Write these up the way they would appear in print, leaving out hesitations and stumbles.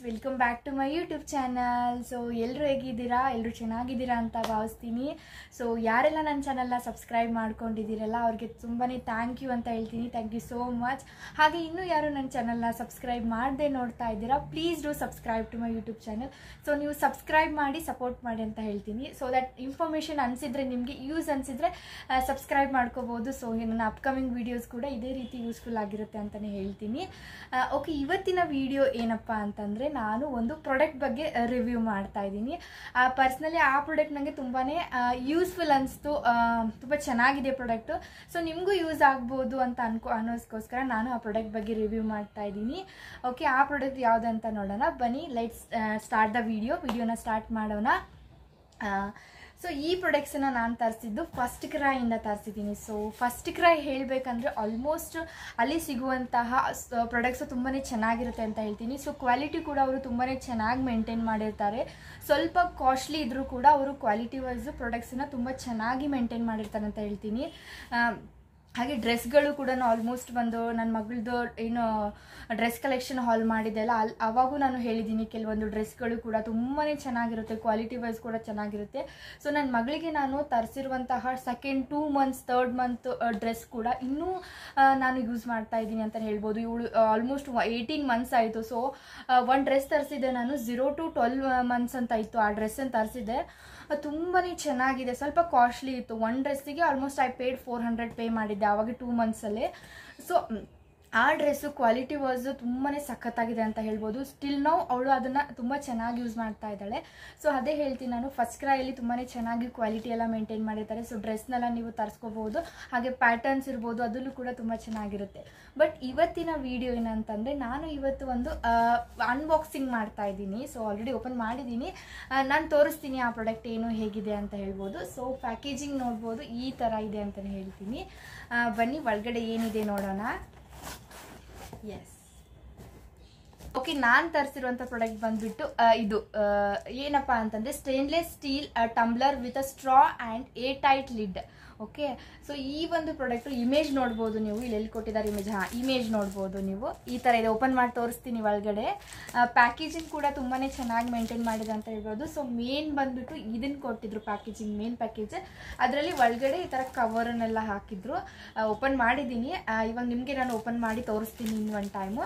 Welcome back to my YouTube channel. So ಎಲ್ಲರೂ ಹೇಗಿದ್ದೀರಾ? ಎಲ್ಲರೂ ಚೆನ್ನಾಗಿದ್ದೀರಾ ಅಂತ ಭಾವಿಸ್ತೀನಿ. ಸೊ ಯಾರೆಲ್ಲ ನನ್ನ ಚಾನಲ್ನ ಸಬ್ಸ್ಕ್ರೈಬ್ ಮಾಡ್ಕೊಂಡಿದ್ದೀರಲ್ಲ ಅವ್ರಿಗೆ ತುಂಬಾ ಥ್ಯಾಂಕ್ ಯು ಅಂತ ಹೇಳ್ತೀನಿ. Thank you so much. ಹಾಗೆ ಇನ್ನೂ ಯಾರು ನನ್ನ ಚಾನಲ್ನ ಸಬ್ಸ್ಕ್ರೈಬ್ ಮಾಡದೆ ನೋಡ್ತಾ ಇದ್ದೀರಾ, please do subscribe to my YouTube channel. So ನೀವು ಸಬ್ಸ್ಕ್ರೈಬ್ ಮಾಡಿ ಸಪೋರ್ಟ್ ಮಾಡಿ ಅಂತ ಹೇಳ್ತೀನಿ. ಸೊ ದಟ್ ಇನ್ಫಾರ್ಮೇಷನ್ ಅನಿಸಿದ್ರೆ, ನಿಮಗೆ ಯೂಸ್ ಅನಿಸಿದ್ರೆ ಸಬ್ಸ್ಕ್ರೈಬ್ ಮಾಡ್ಕೋಬೋದು. ಸೊ ನನ್ನ ಅಪ್ಕಮಿಂಗ್ ವೀಡಿಯೋಸ್ ಕೂಡ ಇದೇ ರೀತಿ ಯೂಸ್ಫುಲ್ ಆಗಿರುತ್ತೆ ಅಂತಲೇ ಹೇಳ್ತೀನಿ. ಓಕೆ, ಇವತ್ತಿನ ವಿಡಿಯೋ ಏನಪ್ಪ ಅಂತಂದರೆ, ನಾನು ಒಂದು ಪ್ರಾಡಕ್ಟ್ ಬಗ್ಗೆ ರಿವ್ಯೂ ಮಾಡ್ತಾ ಇದ್ದೀನಿ. ಪರ್ಸ್ನಲಿ ಆ ಪ್ರಾಡಕ್ಟ್ ನನಗೆ ತುಂಬಾ ಯೂಸ್ಫುಲ್ ಅನಿಸ್ತು. ತುಂಬ ಚೆನ್ನಾಗಿದೆ ಪ್ರಾಡಕ್ಟು. ಸೊ ನಿಮಗೂ ಯೂಸ್ ಆಗ್ಬೋದು ಅಂತ ಅನ್ನೋಸ್ಕೋಸ್ಕರ ನಾನು ಆ ಪ್ರಾಡಕ್ಟ್ ಬಗ್ಗೆ ರಿವ್ಯೂ ಮಾಡ್ತಾ ಇದ್ದೀನಿ. ಓಕೆ, ಆ ಪ್ರಾಡಕ್ಟ್ ಯಾವುದಂತ ನೋಡೋಣ ಬನ್ನಿ. ಲೆಟ್ಸ್ ಸ್ಟಾರ್ಟ್ ದ ವಿಡಿಯೋನ ಸ್ಟಾರ್ಟ್ ಮಾಡೋಣ. ಸೊ ಈ ಪ್ರಾಡಕ್ಟ್ಸನ್ನು ನಾನು ತರಿಸಿದ್ದು ಫಸ್ಟ್ ಕ್ರೈಯಿಂದ ತರಿಸಿದ್ದೀನಿ. ಸೊ ಫಸ್ಟ್ ಕ್ರೈ ಹೇಳಬೇಕಂದ್ರೆ ಆಲ್ಮೋಸ್ಟ್ ಅಲ್ಲಿ ಸಿಗುವಂತಹ ಪ್ರಾಡಕ್ಟ್ಸು ತುಂಬಾ ಚೆನ್ನಾಗಿರುತ್ತೆ ಅಂತ ಹೇಳ್ತೀನಿ. ಸೊ ಕ್ವಾಲಿಟಿ ಕೂಡ ಅವರು ತುಂಬಾ ಚೆನ್ನಾಗಿ ಮೇಂಟೈನ್ ಮಾಡಿರ್ತಾರೆ. ಸ್ವಲ್ಪ ಕಾಸ್ಟ್ಲಿ ಇದ್ದರೂ ಕೂಡ ಅವರು ಕ್ವಾಲಿಟಿ ವೈಸು ಪ್ರಾಡಕ್ಟ್ಸನ್ನು ತುಂಬ ಚೆನ್ನಾಗಿ ಮೇಂಟೈನ್ ಮಾಡಿರ್ತಾರೆ ಅಂತ ಹೇಳ್ತೀನಿ. ಹಾಗೆ ಡ್ರೆಸ್ಗಳು ಕೂಡ ಆಲ್ಮೋಸ್ಟ್ ಬಂದು ನನ್ನ ಮಗಳದ್ದು ಏನು ಡ್ರೆಸ್ ಕಲೆಕ್ಷನ್ ಹಾಲ್ ಮಾಡಿದೆ ಅಲ್ಲ, ಅವಾಗೂ ನಾನು ಹೇಳಿದ್ದೀನಿ ಕೆಲವೊಂದು ಡ್ರೆಸ್ಗಳು ಕೂಡ ತುಂಬಾ ಚೆನ್ನಾಗಿರುತ್ತೆ, ಕ್ವಾಲಿಟಿ ವೈಸ್ ಕೂಡ ಚೆನ್ನಾಗಿರುತ್ತೆ. ಸೊ ನನ್ನ ಮಗಳಿಗೆ ನಾನು ತರಿಸಿರುವಂತಹ second 2 months 3rd month dress ಕೂಡ ಇನ್ನೂ ನಾನು ಯೂಸ್ ಮಾಡ್ತಾ ಇದ್ದೀನಿ ಅಂತ ಹೇಳ್ಬೋದು. ಇವಳು ಆಲ್ಮೋಸ್ಟ್ 18 months ಆಯಿತು. ಸೊ ಒಂದು ಡ್ರೆಸ್ ತರಿಸಿದ್ದೆ ನಾನು 0 to 12 months ಅಂತ ಇತ್ತು. ಆ ಡ್ರೆಸ್ಸನ್ನು ತರಿಸಿದ್ದೆ, ತುಂಬಾ ಚೆನ್ನಾಗಿದೆ. ಸ್ವಲ್ಪ ಕಾಸ್ಟ್ಲಿ ಇತ್ತು. ಒಂದು ಡ್ರೆಸ್ಸಿಗೆ ಆಲ್ಮೋಸ್ಟ್ ಐ ಪೇಡ್ 400 ಪೇ ಮಾಡಿದ್ದೆ ಆವಾಗ 2 monthsಲ್ಲೇ. ಸೊ ಆ ಡ್ರೆಸ್ಸು ಕ್ವಾಲಿಟಿ ವಾಸ್ ತುಂಬಾ ಸಖತ್ತಾಗಿದೆ ಅಂತ ಹೇಳ್ಬೋದು. ಸ್ಟಿಲ್ ನಾವು ಅವಳು ಅದನ್ನು ತುಂಬ ಚೆನ್ನಾಗಿ ಯೂಸ್ ಮಾಡ್ತಾ ಇದ್ದಾಳೆ. ಸೊ ಅದೇ ಹೇಳ್ತೀನಿ ನಾನು, ಫಸ್ಟ್ ಕ್ರೈಯಲ್ಲಿ ತುಂಬಾ ಚೆನ್ನಾಗಿ ಕ್ವಾಲಿಟಿ ಎಲ್ಲ ಮೇಂಟೈನ್ ಮಾಡಿರ್ತಾರೆ. ಸೊ ಡ್ರೆಸ್ನೆಲ್ಲ ನೀವು ತರಿಸ್ಕೋಬೋದು. ಹಾಗೆ ಪ್ಯಾಟರ್ನ್ಸ್ ಇರ್ಬೋದು, ಅದರಲ್ಲೂ ಕೂಡ ತುಂಬ ಚೆನ್ನಾಗಿರುತ್ತೆ. ಬಟ್ ಇವತ್ತಿನ ವಿಡಿಯೋ ಏನಂತಂದರೆ, ನಾನು ಇವತ್ತು ಒಂದು ಅನ್ಬಾಕ್ಸಿಂಗ್ ಮಾಡ್ತಾ ಇದ್ದೀನಿ. ಸೊ ಆಲ್ರೆಡಿ ಓಪನ್ ಮಾಡಿದ್ದೀನಿ. ನಾನು ತೋರಿಸ್ತೀನಿ ಆ ಪ್ರಾಡಕ್ಟ್ ಏನು ಹೇಗಿದೆ ಅಂತ ಹೇಳ್ಬೋದು. ಸೊ ಪ್ಯಾಕೇಜಿಂಗ್ ನೋಡ್ಬೋದು, ಈ ಥರ ಇದೆ ಅಂತಲೇ ಹೇಳ್ತೀನಿ. ಬನ್ನಿ ಒಳಗಡೆ ಏನಿದೆ ನೋಡೋಣ. ಎಸ್, ಓಕೆ, ನಾನು ತರಿಸಿರುವಂಥ ಪ್ರಾಡಕ್ಟ್ ಬಂದ್ಬಿಟ್ಟು ಇದು ಏನಪ್ಪ ಅಂತಂದರೆ, stainless steel tumbler with a straw and air tight lid. Okay, so ಈ ಒಂದು ಪ್ರಾಡಕ್ಟು ಇಮೇಜ್ ನೋಡ್ಬೋದು ನೀವು. ಇಲ್ಲಿ ಕೊಟ್ಟಿದ್ದಾರೆ ಇಮೇಜ್, ಇಮೇಜ್ ನೋಡ್ಬೋದು ನೀವು. ಈ ಥರ ಇದೆ. ಓಪನ್ ಮಾಡಿ ತೋರಿಸ್ತೀನಿ ಒಳಗಡೆ. ಪ್ಯಾಕೇಜಿಂಗ್ ಕೂಡ ತುಂಬಾ ಚೆನ್ನಾಗಿ ಮೇಂಟೈನ್ ಮಾಡಿದೆ ಅಂತ ಹೇಳ್ಬೋದು. ಸೊ ಮೇನ್ ಬಂದ್ಬಿಟ್ಟು ಇದನ್ನು ಕೊಟ್ಟಿದ್ರು ಪ್ಯಾಕೇಜಿಂಗ್, ಮೇನ್ ಪ್ಯಾಕೇಜ್. ಅದರಲ್ಲಿ ಒಳಗಡೆ ಈ ಥರ ಕವರನ್ನೆಲ್ಲ ಹಾಕಿದ್ರು. ಓಪನ್ ಮಾಡಿದ್ದೀನಿ. ಇವಾಗ ನಿಮಗೆ ನಾನು ಓಪನ್ ಮಾಡಿ ತೋರಿಸ್ತೀನಿ ಇನ್ನೊಂದು ಟೈಮು.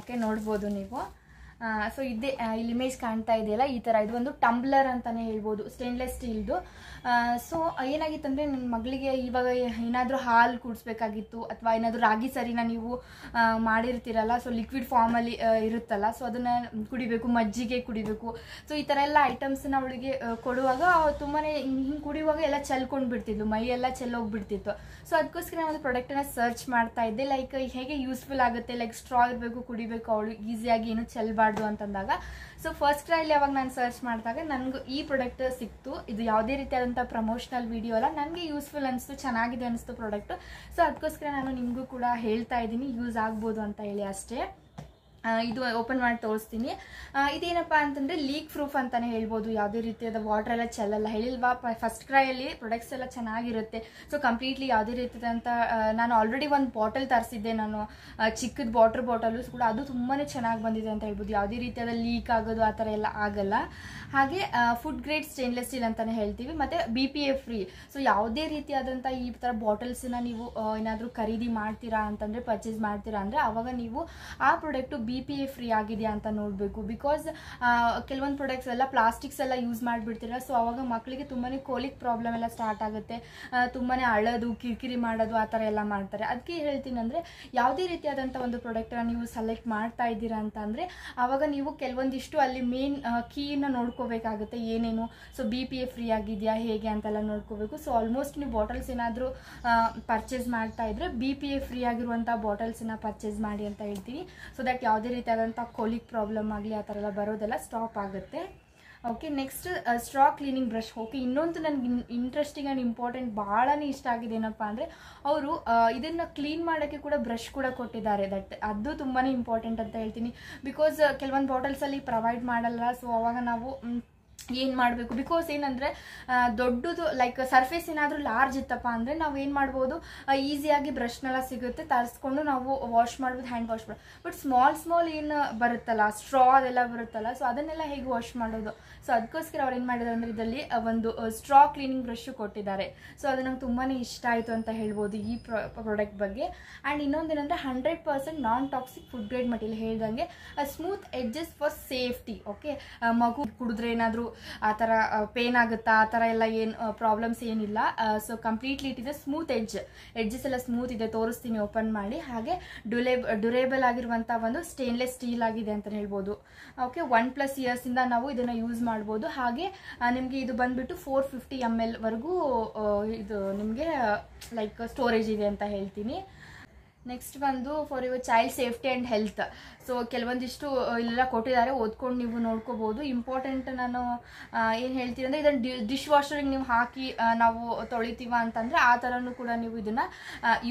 ಓಕೆ, ನೋಡ್ಬೋದು ನೀವು. ಸೊ ಇದೇ ಇಲ್ಲಿ ಇಮೇಜ್ ಕಾಣ್ತಾ ಇದೆಯಲ್ಲ, ಈ ಥರ. ಇದು ಒಂದು ಟಂಬ್ಲರ್ ಅಂತಲೇ ಹೇಳ್ಬೋದು, ಸ್ಟೇನ್ಲೆಸ್ ಸ್ಟೀಲ್ದು. ಸೊ ಏನಾಗಿತ್ತಂದರೆ, ನನ್ನ ಮಗಳಿಗೆ ಇವಾಗ ಏನಾದರೂ ಹಾಲು ಕುಡಿಸ್ಬೇಕಾಗಿತ್ತು, ಅಥವಾ ಏನಾದರೂ ರಾಗಿ ಸರಿನ ನೀವು ಮಾಡಿರ್ತೀರಲ್ಲ, ಸೊ ಲಿಕ್ವಿಡ್ ಫಾರ್ಮಲ್ಲಿ ಇರುತ್ತಲ್ಲ, ಸೊ ಅದನ್ನು ಕುಡಿಬೇಕು, ಮಜ್ಜಿಗೆ ಕುಡಿಬೇಕು. ಸೊ ಈ ಥರ ಎಲ್ಲ ಐಟಮ್ಸನ್ನ ಅವಳಿಗೆ ಕೊಡುವಾಗ ತುಂಬಾ ಹಿಂಗೆ ಕುಡಿಯುವಾಗ ಎಲ್ಲ ಚೆಲ್ಕೊಂಡು ಬಿಡ್ತಿದ್ಲು, ಮೈ ಎಲ್ಲ ಚೆಲ್ಲೋಗ್ಬಿಡ್ತಿತ್ತು. ಸೊ ಅದಕ್ಕೋಸ್ಕರ ನಾನು ಒಂದು ಪ್ರಾಡಕ್ಟನ್ನು ಸರ್ಚ್ ಮಾಡ್ತಾ ಇದ್ದೆ, ಲೈಕ್ ಹೇಗೆ ಯೂಸ್ಫುಲ್ ಆಗುತ್ತೆ, ಲೈಕ್ ಸ್ಟ್ರಾ ಇರಬೇಕು, ಕುಡಿಬೇಕು ಅವಳು ಈಸಿಯಾಗಿ, ಏನು ಚೆಲ್ಲಬಾರ್ದು ಅಂತಂದಾಗ. ಸೊ ಫಸ್ಟ್ ಕ್ರೈಲಿ ಯಾವಾಗ ನಾನು ಸರ್ಚ್ ಮಾಡಿದಾಗ ನನಗೂ ಈ ಪ್ರಾಡಕ್ಟ್ ಸಿಕ್ತು. ಇದು ಯಾವುದೇ ರೀತಿಯಾದಂಥ ಪ್ರಮೋಷನಲ್ ವಿಡಿಯೋ ಅಲ್ಲ, ನನಗೆ ಯೂಸ್ಫುಲ್ ಅನಿಸ್ತು, ಚೆನ್ನಾಗಿದೆ ಅನಿಸ್ತು ಪ್ರಾಡಕ್ಟು. ಸೊ ಅದಕ್ಕೋಸ್ಕರ ನಾನು ನಿಮಗೂ ಕೂಡ ಹೇಳ್ತಾ ಇದ್ದೀನಿ, ಯೂಸ್ ಆಗ್ಬೋದು ಅಂತ ಹೇಳಿ ಅಷ್ಟೇ. ಇದು ಓಪನ್ ಮಾಡಿ ತೋರಿಸ್ತೀನಿ. ಇದೇನಪ್ಪ ಅಂತಂದರೆ, ಲೀಕ್ ಪ್ರೂಫ್ ಅಂತಲೇ ಹೇಳ್ಬೋದು. ಯಾವುದೇ ರೀತಿಯಾದ ವಾಟರ್ ಎಲ್ಲ ಚೆಲ್ಲಲ್ಲ. ಹೇಳಿಲ್ವಾ, ಫಸ್ಟ್ ಕ್ರೈಯಲ್ಲಿ ಪ್ರಾಡಕ್ಟ್ಸ್ ಎಲ್ಲ ಚೆನ್ನಾಗಿರುತ್ತೆ. ಸೊ ಕಂಪ್ಲೀಟ್ಲಿ ಯಾವುದೇ ರೀತಿಯಾದಂಥ, ನಾನು ಆಲ್ರೆಡಿ ಒಂದು ಬಾಟಲ್ ತರಿಸಿದ್ದೆ ನಾನು, ಚಿಕ್ಕದ ಬಾಟಲು ಕೂಡ. ಅದು ತುಂಬಾ ಚೆನ್ನಾಗಿ ಬಂದಿದೆ ಅಂತ ಹೇಳ್ಬೋದು. ಯಾವುದೇ ರೀತಿಯಾದ ಲೀಕ್ ಆಗೋದು ಆ ಥರ ಎಲ್ಲ ಆಗಲ್ಲ. ಹಾಗೆ ಫುಡ್ ಗ್ರೇಡ್ ಸ್ಟೇನ್ಲೆಸ್ ಸ್ಟೀಲ್ ಅಂತಲೇ ಹೇಳ್ತೀವಿ. ಮತ್ತು BPA ಫ್ರೀ. ಸೊ ಯಾವುದೇ ರೀತಿಯಾದಂಥ ಈ ಥರ ಬಾಟಲ್ಸನ್ನ ನೀವು ಏನಾದರೂ ಖರೀದಿ ಮಾಡ್ತೀರಾ ಅಂತಂದರೆ, ಪರ್ಚೇಸ್ ಮಾಡ್ತೀರಾ ಅಂದರೆ, ಆವಾಗ ನೀವು ಆ ಪ್ರಾಡಕ್ಟು BPA ಫ್ರೀ ಆಗಿದೆಯಾ ಅಂತ ನೋಡಬೇಕು. ಬಿಕಾಸ್ ಕೆಲವೊಂದು ಪ್ರಾಡಕ್ಟ್ಸ್ ಎಲ್ಲ ಪ್ಲಾಸ್ಟಿಕ್ಸ್ ಎಲ್ಲ ಯೂಸ್ ಮಾಡಿಬಿಡ್ತೀರ. ಸೊ ಆವಾಗ ಮಕ್ಕಳಿಗೆ ತುಂಬಾ ಕೋಲಿಕ್ ಪ್ರಾಬ್ಲಮ್ ಎಲ್ಲ ಸ್ಟಾರ್ಟ್ ಆಗುತ್ತೆ. ತುಂಬಾ ಅಳೋದು, ಕಿರಿಕಿರಿ ಮಾಡೋದು ಆ ಥರ ಎಲ್ಲ ಮಾಡ್ತಾರೆ. ಅದಕ್ಕೆ ಹೇಳ್ತೀನಿ ಅಂದರೆ, ಯಾವುದೇ ರೀತಿಯಾದಂಥ ಒಂದು ಪ್ರಾಡಕ್ಟನ್ನು ನೀವು ಸೆಲೆಕ್ಟ್ ಮಾಡ್ತಾ ಇದ್ದೀರಾ ಅಂತ ಅಂದರೆ, ಆವಾಗ ನೀವು ಕೆಲವೊಂದಿಷ್ಟು ಅಲ್ಲಿ ಮೇನ್ ಕೀನ ನೋಡ್ಕೋಬೇಕಾಗುತ್ತೆ, ಏನೇನು. ಸೊ BPA ಫ್ರೀ ಆಗಿದೆಯಾ ಹೇಗೆ ಅಂತೆಲ್ಲ ನೋಡ್ಕೋಬೇಕು. ಸೊ ಆಲ್ಮೋಸ್ಟ್ ನೀವು ಬಾಟಲ್ಸ್ ಏನಾದರೂ ಪರ್ಚೇಸ್ ಮಾಡ್ತಾ ಇದ್ದರೆ BPA ಫ್ರೀ ಆಗಿರುವಂಥ ಬಾಟಲ್ಸನ್ನ ಪರ್ಚೇಸ್ ಮಾಡಿ ಅಂತ ಹೇಳ್ತೀನಿ. ಸೊ ದಟ್ ಯಾವುದೇ ರೀತಿಯಾದಂಥ ಕೋಲಿಕ್ ಪ್ರಾಬ್ಲಮ್ ಆಗಲಿ ಆ ಥರ ಎಲ್ಲ ಬರೋದೆಲ್ಲ ಸ್ಟಾಪ್ ಆಗುತ್ತೆ. Okay, next straw cleaning brush. Okay, ಇನ್ನೊಂದು ನನಗೆ ಇಂಟ್ರೆಸ್ಟಿಂಗ್ ಆ್ಯಂಡ್ ಇಂಪಾರ್ಟೆಂಟ್ ಭಾಳನೇ ಇಷ್ಟ ಆಗಿದೆ ಏನಪ್ಪ ಅಂದರೆ, ಅವರು ಇದನ್ನು ಕ್ಲೀನ್ ಮಾಡೋಕ್ಕೆ ಕೂಡ ಬ್ರಷ್ ಕೂಡ ಕೊಟ್ಟಿದ್ದಾರೆ. ಅದು ತುಂಬಾ ಇಂಪಾರ್ಟೆಂಟ್ ಅಂತ ಹೇಳ್ತೀನಿ. ಬಿಕಾಸ್ ಕೆಲವೊಂದು ಬಾಟಲ್ಸಲ್ಲಿ ಪ್ರೊವೈಡ್ ಮಾಡಲ್ಲ. ಸೊ ಅವಾಗ ನಾವು ಏನು ಮಾಡಬೇಕು. ಬಿಕಾಸ್ ಏನಂದರೆ ದೊಡ್ಡದು ಲೈಕ್ ಸರ್ಫೇಸ್ ಏನಾದರೂ ಲಾರ್ಜ್ ಇತ್ತಪ್ಪ ಅಂದರೆ ನಾವು ಏನು ಮಾಡ್ಬೋದು, ಈಸಿಯಾಗಿ ಬ್ರಷ್ನೆಲ್ಲ ಸಿಗುತ್ತೆ, ತರಿಸ್ಕೊಂಡು ನಾವು ವಾಶ್ ಮಾಡ್ಬೋದು, ಹ್ಯಾಂಡ್ ವಾಶ್ ಮಾಡ್ಬೋದು. ಬಟ್ ಸ್ಮಾಲ್ ಏನು ಬರುತ್ತಲ್ಲ, ಸ್ಟ್ರಾ ಅದೆಲ್ಲ ಬರುತ್ತಲ್ಲ, ಸೊ ಅದನ್ನೆಲ್ಲ ಹೇಗೆ ವಾಶ್ ಮಾಡೋದು. ಸೊ ಅದಕ್ಕೋಸ್ಕರ ಅವ್ರು ಏನು ಮಾಡಿದ್ದಾರೆ ಅಂದರೆ ಇದರಲ್ಲಿ ಒಂದು ಸ್ಟ್ರಾ ಕ್ಲೀನಿಂಗ್ ಬ್ರಷ್ ಕೊಟ್ಟಿದ್ದಾರೆ. ಸೊ ಅದು ನಂಗೆ ತುಂಬಾ ಇಷ್ಟ ಆಯಿತು ಅಂತ ಹೇಳ್ಬೋದು ಈ ಪ್ರಾಡಕ್ಟ್ ಬಗ್ಗೆ. ಆ್ಯಂಡ್ ಇನ್ನೊಂದೇನೆಂದರೆ 100% non toxic food grade material, ಹೇಳ್ದಂಗೆ smooth edges for safety. Okay, ಮಗು ಕುಡಿದ್ರೆ ಏನಾದರೂ ಆ ಥರ ಪೇನ್ ಆಗುತ್ತಾ, ಆ ಥರ ಎಲ್ಲ ಏನು ಪ್ರಾಬ್ಲಮ್ಸ್ ಏನಿಲ್ಲ. ಸೊ ಕಂಪ್ಲೀಟ್ಲಿ ಇಟ್ಟಿದೆ ಸ್ಮೂತ್ ಎಡ್ಜಸ್ ಎಲ್ಲ ಸ್ಮೂತ್ ಇದೆ, ತೋರಿಸ್ತೀನಿ ಓಪನ್ ಮಾಡಿ. ಹಾಗೆ ಡ್ಯೂರೇಬಲ್ ಆಗಿರುವಂಥ ಒಂದು ಸ್ಟೇನ್ಲೆಸ್ ಸ್ಟೀಲ್ ಆಗಿದೆ ಅಂತ ಹೇಳ್ಬೋದು. ಓಕೆ, 1+ ಇಯರ್ಸಿಂದ ನಾವು ಇದನ್ನು ಯೂಸ್ ಮಾಡ್ಬೋದು. ಹಾಗೆ ನಿಮಗೆ ಇದು ಬಂದುಬಿಟ್ಟು 450 ml ವರೆಗೂ ಇದು ನಿಮಗೆ ಲೈಕ್ ಸ್ಟೋರೇಜ್ ಇದೆ ಅಂತ ಹೇಳ್ತೀನಿ. ನೆಕ್ಸ್ಟ್ ಬಂದು for your child safety and health. So ಕೆಲವೊಂದಿಷ್ಟು ಇಲ್ಲೆಲ್ಲ ಕೊಟ್ಟಿದ್ದಾರೆ, ಓದ್ಕೊಂಡು ನೀವು ನೋಡ್ಕೋಬೋದು. ಇಂಪಾರ್ಟೆಂಟ್ ನಾನು ಏನು ಹೇಳ್ತೀನಿ ಅಂದರೆ, ಇದನ್ನು ಡಿಶ್ ವಾಷರಿಗೆ ನೀವು ಹಾಕಿ ನಾವು ತೊಳಿತೀವ ಅಂತಂದರೆ ಆ ಥರನೂ ಕೂಡ ನೀವು ಇದನ್ನು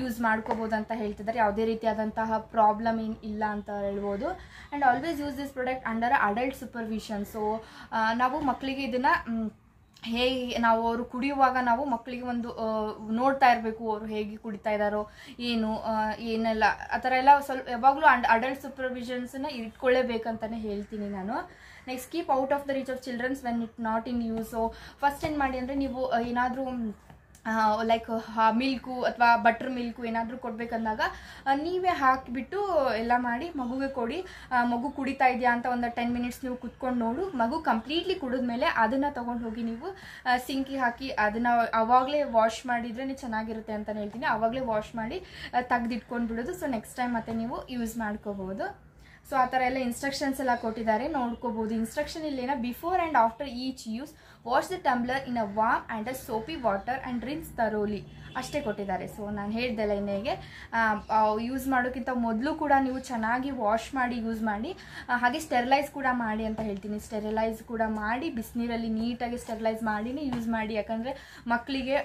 ಯೂಸ್ ಮಾಡ್ಕೋಬೋದು ಅಂತ ಹೇಳ್ತಿದ್ದಾರೆ. ಯಾವುದೇ ರೀತಿಯಾದಂತಹ ಪ್ರಾಬ್ಲಮ್ ಏನು ಇಲ್ಲ ಅಂತ ಹೇಳ್ಬೋದು. And always use this product under adult supervision. So ನಾವು ಮಕ್ಕಳಿಗೆ ಇದನ್ನು ಹೇಗೆ ನಾವು ಅವರು ಕುಡಿಯುವಾಗ ನಾವು ಮಕ್ಕಳಿಗೆ ಒಂದು ನೋಡ್ತಾ ಇರಬೇಕು, ಅವರು ಹೇಗೆ ಕುಡಿತಾ ಇದ್ದಾರೋ ಏನೆಲ್ಲ ಆ ಥರ ಎಲ್ಲ ಸ್ವಲ್ಪ ಯಾವಾಗಲೂ ಅಡಲ್ಟ್ ಸೂಪರ್ವಿಷನ್ಸನ್ನ ಇಟ್ಕೊಳ್ಳೇಬೇಕಂತಲೇ ಹೇಳ್ತೀನಿ ನಾನು. Next, keep out of the reach of childrens when it not in use. So first ಏನು ಮಾಡಿ ಅಂದರೆ, ನೀವು ಏನಾದರೂ ಲೈಕ್ ಮಿಲ್ಕು ಅಥವಾ ಬಟರ್ ಮಿಲ್ಕು ಏನಾದರೂ ಕೊಡಬೇಕಂದಾಗ ನೀವೇ ಹಾಕಿಬಿಟ್ಟು ಎಲ್ಲ ಮಾಡಿ ಮಗುಗೆ ಕೊಡಿ. ಮಗು ಕುಡಿತಾ ಇದೆಯಾ ಅಂತ ಒಂದು 10 ಮಿನಿಟ್ಸ್ ನೀವು ಕುತ್ಕೊಂಡು ನೋಡು. ಮಗು ಕಂಪ್ಲೀಟ್ಲಿ ಕುಡಿದ್ಮೇಲೆ ಅದನ್ನು ತೊಗೊಂಡು ಹೋಗಿ ನೀವು ಸಿಂಕಿಗೆ ಹಾಕಿ ಅದನ್ನು ಆವಾಗಲೇ ವಾಶ್ ಮಾಡಿದ್ರೇ ಚೆನ್ನಾಗಿರುತ್ತೆ ಅಂತಲೇ ಹೇಳ್ತೀನಿ. ಆವಾಗಲೇ ವಾಶ್ ಮಾಡಿ ತೆಗೆದಿಟ್ಕೊಂಡು ಬಿಡೋದು. ಸೊ ನೆಕ್ಸ್ಟ್ ಟೈಮ್ ಮತ್ತೆ ನೀವು ಯೂಸ್ ಮಾಡ್ಕೋಬೋದು. ಸೊ ಆ ಥರ ಎಲ್ಲ ಇನ್ಸ್ಟ್ರಕ್ಷನ್ಸ್ ಎಲ್ಲ ಕೊಟ್ಟಿದ್ದಾರೆ, ನೋಡ್ಕೋಬೋದು. ಇನ್ಸ್ಟ್ರಕ್ಷನ್ ಇಲ್ಲೇನ, before and after each use wash the tumbler in a warm and a soapy water and rinse thoroughly ಅಷ್ಟೇ ಕೊಟ್ಟಿದ್ದಾರೆ. ಸೊ ನಾನು ಹೇಳ್ದೆಲ್ಲ ಇನ್ನೇಗೆ ಯೂಸ್ ಮಾಡೋಕ್ಕಿಂತ ಮೊದಲು ಕೂಡ ನೀವು ಚೆನ್ನಾಗಿ ವಾಶ್ ಮಾಡಿ ಯೂಸ್ ಮಾಡಿ. ಹಾಗೆ ಸ್ಟೆರಿಲೈಸ್ ಕೂಡ ಮಾಡಿ ಅಂತ ಹೇಳ್ತೀನಿ. ಸ್ಟೆರಿಲೈಸ್ ಕೂಡ ಮಾಡಿ ಬಿಸಿನೀರಲ್ಲಿ ನೀಟಾಗಿ ಸ್ಟೆರಿಲೈಸ್ ಮಾಡಿನೇ ಯೂಸ್ ಮಾಡಿ. ಯಾಕಂದರೆ ಮಕ್ಕಳಿಗೆ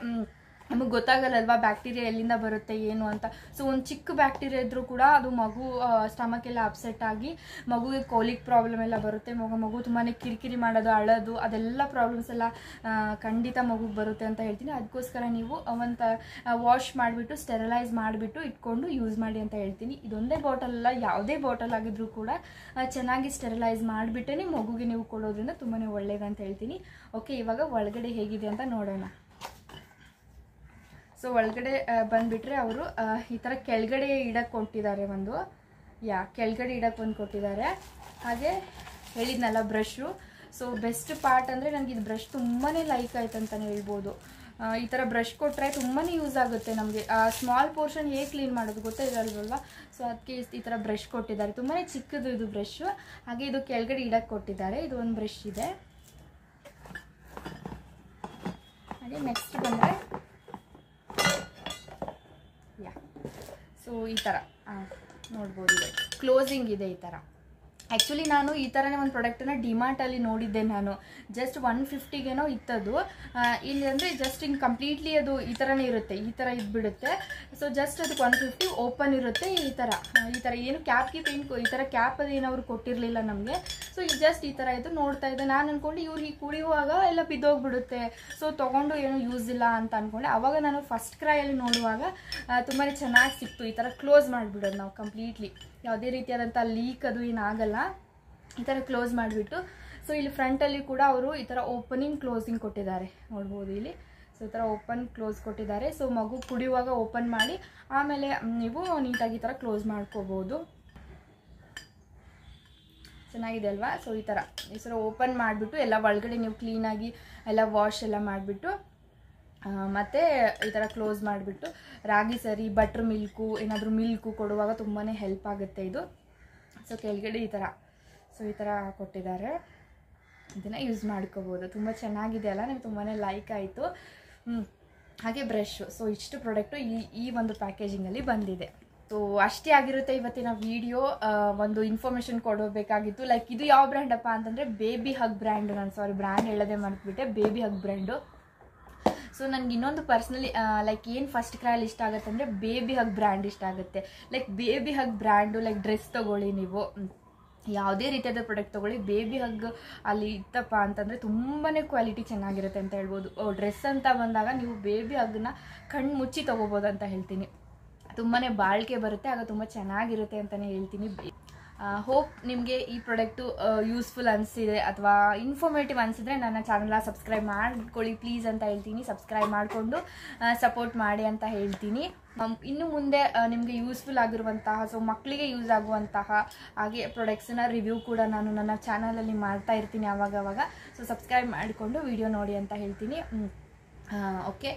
ನಮಗೆ ಗೊತ್ತಾಗಲ್ಲಲ್ವಾ ಬ್ಯಾಕ್ಟೀರಿಯಾ ಎಲ್ಲಿಂದ ಬರುತ್ತೆ ಏನು ಅಂತ. ಸೊ ಒಂದು ಚಿಕ್ಕ ಬ್ಯಾಕ್ಟೀರಿಯಾ ಇದ್ದರೂ ಕೂಡ ಅದು ಮಗು ಸ್ಟಮಕ್ ಎಲ್ಲ ಅಪ್ಸೆಟ್ ಆಗಿ ಮಗುವಿಗೆ ಕೋಲಿಕ್ ಪ್ರಾಬ್ಲಮ್ ಎಲ್ಲ ಬರುತ್ತೆ. ಮಗು ತುಂಬಾ ಕಿರಿಕಿರಿ ಮಾಡೋದು, ಅಳೋದು, ಅದೆಲ್ಲ ಪ್ರಾಬ್ಲಮ್ಸ್ ಎಲ್ಲ ಖಂಡಿತ ಮಗುಗೆ ಬರುತ್ತೆ ಅಂತ ಹೇಳ್ತೀನಿ. ಅದಕ್ಕೋಸ್ಕರ ನೀವು ಒಂದು ವಾಶ್ ಮಾಡಿಬಿಟ್ಟು ಸ್ಟೆರಿಲೈಸ್ ಮಾಡಿಬಿಟ್ಟು ಇಟ್ಕೊಂಡು ಯೂಸ್ ಮಾಡಿ ಅಂತ ಹೇಳ್ತೀನಿ. ಇದೊಂದೇ ಬಾಟಲ್ ಅಲ್ಲ, ಯಾವುದೇ ಬಾಟಲ್ ಆಗಿದ್ರೂ ಕೂಡ ಚೆನ್ನಾಗಿ ಸ್ಟೆರಿಲೈಸ್ ಮಾಡಿಬಿಟ್ಟೇ ಮಗುಗೆ ನೀವು ಕೊಡೋದ್ರಿಂದ ತುಂಬಾ ಒಳ್ಳೆಯದಂತ ಹೇಳ್ತೀನಿ. ಓಕೆ, ಇವಾಗ ಒಳಗಡೆ ಹೇಗಿದೆ ಅಂತ ನೋಡೋಣ. ಸೊ ಒಳಗಡೆ ಬಂದುಬಿಟ್ರೆ ಅವರು ಈ ಥರ ಕೆಳಗಡೆ ಇಡಕ್ಕೆ ಕೊಟ್ಟಿದ್ದಾರೆ, ಕೆಳಗಡೆ ಇಡಕ್ಕೆ ಒಂದು ಕೊಟ್ಟಿದ್ದಾರೆ. ಹಾಗೆ ಹೇಳಿದ್ನಲ್ಲ ಬ್ರಷು. ಸೊ ಬೆಸ್ಟ್ ಪಾರ್ಟ್ ಅಂದರೆ ನನಗೆ ಇದು ಬ್ರಷ್ ತುಂಬಾ ಲೈಕ್ ಆಯ್ತು ಅಂತಲೇ ಹೇಳ್ಬೋದು. ಈ ಥರ ಬ್ರಷ್ ಕೊಟ್ಟರೆ ತುಂಬಾ ಯೂಸ್ ಆಗುತ್ತೆ ನಮಗೆ. ಸ್ಮಾಲ್ ಪೋರ್ಷನ್ ಹೇಗೆ ಕ್ಲೀನ್ ಮಾಡೋದು ಗೊತ್ತೇ ಇರಲ್ವಲ್ವ. ಸೊ ಅದಕ್ಕೆ ಈ ಥರ ಬ್ರಷ್ ಕೊಟ್ಟಿದ್ದಾರೆ. ತುಂಬಾ ಚಿಕ್ಕದು ಇದು ಬ್ರಷು. ಹಾಗೆ ಇದು ಕೆಳಗಡೆ ಇಡಕ್ಕೆ ಕೊಟ್ಟಿದ್ದಾರೆ. ಇದು ಒಂದು ಬ್ರಷ್ ಇದೆ. ಹಾಗೆ ನೆಕ್ಸ್ಟ್ ಬಂದರೆ ಸೊ ಈ ಥರ ನೋಡ್ಬೋದು, ಇದೆ ಕ್ಲೋಸಿಂಗ್ ಇದೆ ಈ ಥರ. ಆ್ಯಕ್ಚುಲಿ ನಾನು ಈ ಥರನೇ ಒಂದು ಪ್ರಾಡಕ್ಟನ್ನು ಡಿಮಾರ್ಟಲ್ಲಿ ನೋಡಿದ್ದೆ ನಾನು. ಜಸ್ಟ್ 150ಗೇನೋ ಇತ್ತದು. ಇಲ್ಲಿ ಅಂದರೆ ಜಸ್ಟ್ ಇನ್ನು ಕಂಪ್ಲೀಟ್ಲಿ ಅದು ಈ ಥರನೇ ಇರುತ್ತೆ, ಈ ಥರ ಇದ್ಬಿಡುತ್ತೆ. ಸೊ ಜಸ್ಟ್ ಅದಕ್ಕೆ 150 ಓಪನ್ ಇರುತ್ತೆ. ಈ ಥರ ಏನು ಕ್ಯಾಪ್ ಈ ಥರ ಕ್ಯಾಪ್ ಅದು ಏನವರು ಕೊಟ್ಟಿರಲಿಲ್ಲ ನಮಗೆ. ಸೊ ಇದು ಜಸ್ಟ್ ಈ ಥರ ಇದು ನೋಡ್ತಾ ಇದ್ದೆ. ನಾನು ಅಂದ್ಕೊಂಡು ಇವ್ರು ಹೀಗೆ ಕುಡಿಯುವಾಗ ಎಲ್ಲ ಬಿದ್ದೋಗ್ಬಿಡುತ್ತೆ, ಸೊ ತೊಗೊಂಡು ಏನೂ ಯೂಸ್ ಇಲ್ಲ ಅಂತ ಅಂದ್ಕೊಂಡೆ. ಆವಾಗ ನಾನು ಫಸ್ಟ್ ಕ್ರೈಯಲ್ಲಿ ನೋಡುವಾಗ ತುಂಬಾ ಚೆನ್ನಾಗಿ ಸಿಕ್ತು. ಈ ಥರ ಕ್ಲೋಸ್ ಮಾಡಿಬಿಡೋದು ನಾವು ಕಂಪ್ಲೀಟ್ಲಿ, ಯಾವುದೇ ರೀತಿಯಾದಂಥ ಲೀಕ್ ಅದು ಏನಾಗಲ್ಲ. ಈ ಥರ ಕ್ಲೋಸ್ ಮಾಡಿಬಿಟ್ಟು ಸೊ ಇಲ್ಲಿ ಫ್ರಂಟಲ್ಲಿ ಕೂಡ ಅವರು ಈ ಥರ ಓಪನಿಂಗ್ ಕ್ಲೋಸಿಂಗ್ ಕೊಟ್ಟಿದ್ದಾರೆ, ನೋಡ್ಬೋದು ಇಲ್ಲಿ. ಸೊ ಈ ಥರ ಓಪನ್ ಕ್ಲೋಸ್ ಕೊಟ್ಟಿದ್ದಾರೆ. ಸೊ ಮಗು ಕುಡಿಯುವಾಗ ಓಪನ್ ಮಾಡಿ ಆಮೇಲೆ ನೀವು ನೀಟಾಗಿ ಈ ಥರ ಕ್ಲೋಸ್ ಮಾಡ್ಕೋಬೋದು. ಚೆನ್ನಾಗಿದೆ ಅಲ್ವಾ. ಸೊ ಈ ಥರ ಓಪನ್ ಮಾಡಿಬಿಟ್ಟು ಎಲ್ಲ ಒಳಗಡೆ ನೀವು ಕ್ಲೀನಾಗಿ ಎಲ್ಲ ವಾಶ್ ಎಲ್ಲ ಮಾಡಿಬಿಟ್ಟು ಮತ್ತು ಈ ಥರ ಕ್ಲೋಸ್ ಮಾಡಿಬಿಟ್ಟು ರಾಗಿ ಸರಿ ಬಟ್ರ್ ಮಿಲ್ಕು ಏನಾದರೂ ಮಿಲ್ಕು ಕೊಡುವಾಗ ತುಂಬಾ ಹೆಲ್ಪ್ ಆಗುತ್ತೆ ಇದು. ಸೊ ಕೆಳಗಡೆ ಈ ಥರ ಕೊಟ್ಟಿದ್ದಾರೆ, ಇದನ್ನು ಯೂಸ್ ಮಾಡ್ಕೋಬೋದು. ತುಂಬ ಚೆನ್ನಾಗಿದೆ ಅಲ್ಲ, ನನಗೆ ತುಂಬಾ ಲೈಕ್ ಆಯಿತು. ಹಾಗೆ ಬ್ರಷು. ಸೊ ಇಷ್ಟು ಪ್ರಾಡಕ್ಟು ಈ ಒಂದು ಪ್ಯಾಕೇಜಿಂಗಲ್ಲಿ ಬಂದಿದೆ. ಸೊ ಅಷ್ಟೇ ಆಗಿರುತ್ತೆ ಇವತ್ತಿನ ವಿಡಿಯೋ. ಒಂದು ಇನ್ಫಾರ್ಮೇಷನ್ ಕೊಡಬೇಕಾಗಿತ್ತು. ಲೈಕ್ ಇದು ಯಾವ ಬ್ರ್ಯಾಂಡಪ್ಪ ಅಂತಂದರೆ ಬೇಬಿ ಹಗ್ ಬ್ರ್ಯಾಂಡು. ನಾನು ಬ್ರ್ಯಾಂಡ್ ಹೇಳೋದೇ ಮರೆತುಬಿಟ್ಟೆ, ಬೇಬಿ ಹಗ್ ಬ್ರ್ಯಾಂಡು. ಸೊ ನನಗೆ ಇನ್ನೊಂದು ಪರ್ಸ್ನಲಿ ಲೈಕ್ ಏನು ಫಸ್ಟ್ ಕ್ರೈಯಲ್ಲಿ ಇಷ್ಟ ಆಗುತ್ತೆ ಅಂದರೆ ಬೇಬಿ ಹಗ್ ಬ್ರ್ಯಾಂಡ್ ಇಷ್ಟ ಆಗುತ್ತೆ. Like baby hug brand like dress ತೊಗೊಳ್ಳಿ ನೀವು, ಯಾವುದೇ ರೀತಿಯಾದ ಪ್ರಾಡಕ್ಟ್ ತೊಗೊಳ್ಳಿ, ಬೇಬಿ ಹಗ್ ಅಲ್ಲಿ ಇತ್ತಪ್ಪ ಅಂತಂದರೆ ತುಂಬಾ ಕ್ವಾಲಿಟಿ ಚೆನ್ನಾಗಿರುತ್ತೆ ಅಂತ ಹೇಳ್ಬೋದು. ಡ್ರೆಸ್ ಅಂತ ಬಂದಾಗ ನೀವು ಬೇಬಿ ಹಗ್ನ ಕಣ್ಣು ಮುಚ್ಚಿ ತೊಗೋಬೋದು ಅಂತ ಹೇಳ್ತೀನಿ. ತುಂಬಾ ಬಾಳಿಕೆ ಬರುತ್ತೆ, ಆಗ ತುಂಬ ಚೆನ್ನಾಗಿರುತ್ತೆ ಅಂತಲೇ ಹೇಳ್ತೀನಿ. ಹೋಪ್ ನಿಮಗೆ ಈ ಪ್ರಾಡಕ್ಟು ಯೂಸ್ಫುಲ್ ಅನಿಸಿದೆ ಅಥವಾ ಇನ್ಫಾರ್ಮೇಟಿವ್ ಅನಿಸಿದ್ರೆ ನನ್ನ ಚಾನಲ್ನ ಸಬ್ಸ್ಕ್ರೈಬ್ ಮಾಡ್ಕೊಳ್ಳಿ ಪ್ಲೀಸ್ ಅಂತ ಹೇಳ್ತೀನಿ. ಸಬ್ಸ್ಕ್ರೈಬ್ ಮಾಡಿಕೊಂಡು ಸಪೋರ್ಟ್ ಮಾಡಿ ಅಂತ ಹೇಳ್ತೀನಿ. ಇನ್ನು ಮುಂದೆ ನಿಮಗೆ ಯೂಸ್ಫುಲ್ ಆಗಿರುವಂತಹ, ಸೊ ಮಕ್ಕಳಿಗೆ ಯೂಸ್ ಆಗುವಂತಹ ಹಾಗೆ ಪ್ರಾಡಕ್ಟ್ಸನ್ನ ರಿವ್ಯೂ ಕೂಡ ನಾನು ನನ್ನ ಚಾನಲಲ್ಲಿ ಮಾಡ್ತಾ ಇರ್ತೀನಿ ಆವಾಗವಾಗ. ಸೊ ಸಬ್ಸ್ಕ್ರೈಬ್ ಮಾಡಿಕೊಂಡು ವಿಡಿಯೋ ನೋಡಿ ಅಂತ ಹೇಳ್ತೀನಿ. ಓಕೆ.